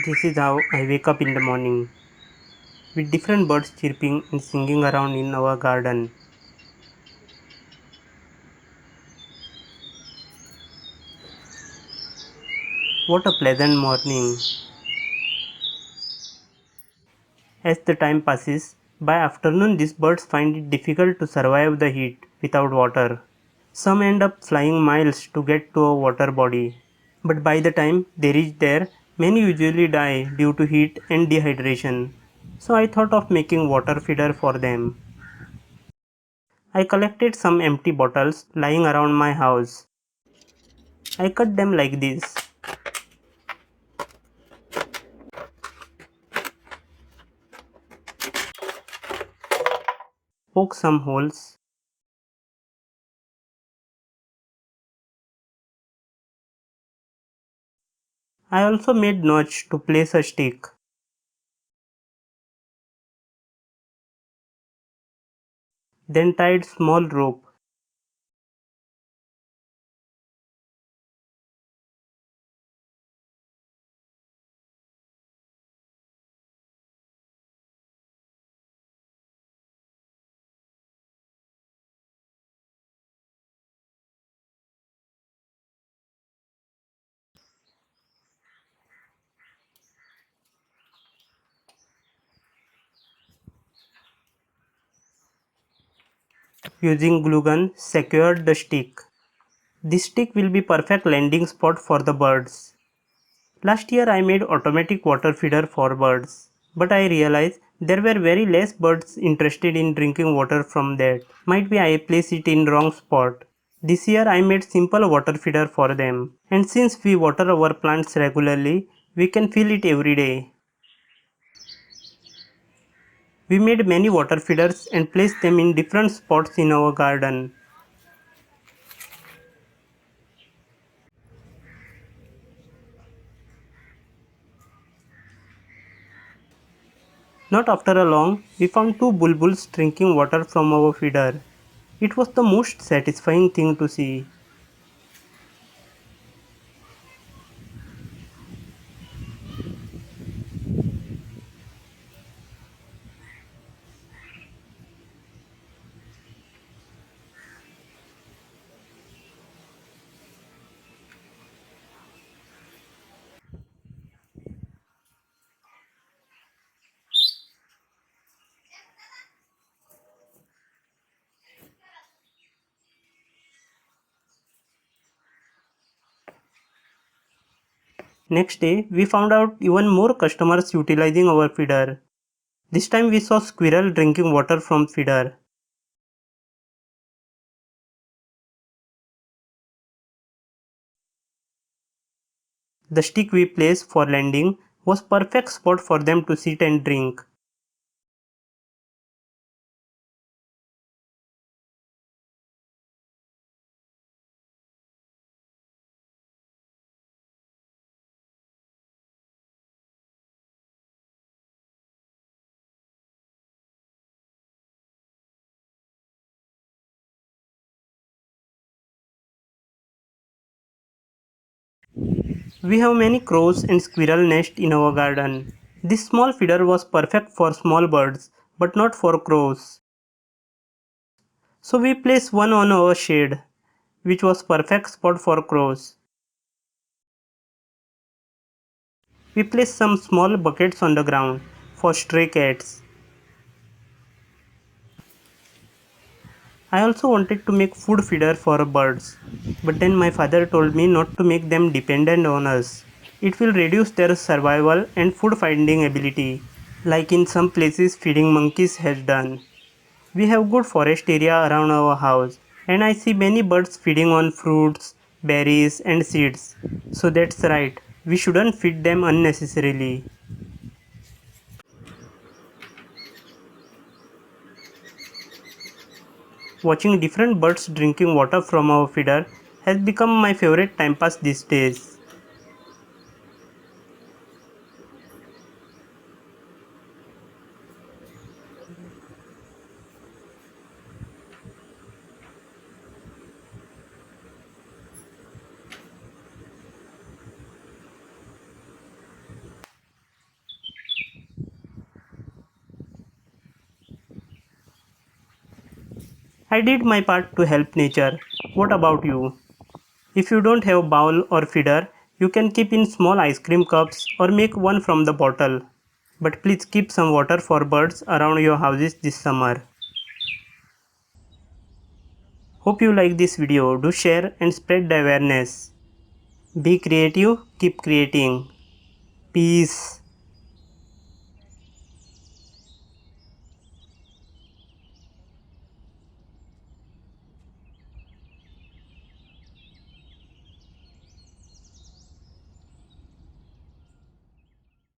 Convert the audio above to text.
This is how I wake up in the morning, with different birds chirping and singing around in our garden. What a pleasant morning! As the time passes, by afternoon these birds find it difficult to survive the heat without water. Some end up flying miles to get to a water body, but by the time they reach there, many usually die due to heat and dehydration. So I thought of making water feeder for them. I collected some empty bottles lying around my house. I cut them like this, poke some holes. I also made notch to place a stick. Then tied small rope. Using glue gun, secured the stick. This stick will be perfect landing spot for the birds. Last year I made automatic water feeder for birds, but I realized there were very less birds interested in drinking water from that. Might be I placed it in wrong spot. This year I made simple water feeder for them, and since we water our plants regularly, we can fill it every day. We made many water feeders and placed them in different spots in our garden. Not after a long, we found two bulbuls drinking water from our feeder. It was the most satisfying thing to see. Next day, we found out even more customers utilizing our feeder. This time we saw squirrel drinking water from feeder. The stick we placed for landing was perfect spot for them to sit and drink. We have many crows and squirrel nests in our garden. This small feeder was perfect for small birds, but not for crows. So we placed one on our shade, which was perfect spot for crows. We placed some small buckets on the ground for stray cats. I also wanted to make food feeder for birds, but then my father told me not to make them dependent on us. It will reduce their survival and food finding ability, like in some places feeding monkeys has done. We have good forest area around our house, and I see many birds feeding on fruits, berries and seeds. So that's right, we shouldn't feed them unnecessarily. Watching different birds drinking water from our feeder has become my favorite time pass these days. I did my part to help nature. What about you? If you don't have bowl or feeder, you can keep in small ice cream cups or make one from the bottle. But please keep some water for birds around your houses this summer. Hope you like this video. Do share and spread the awareness. Be creative, keep creating. Peace.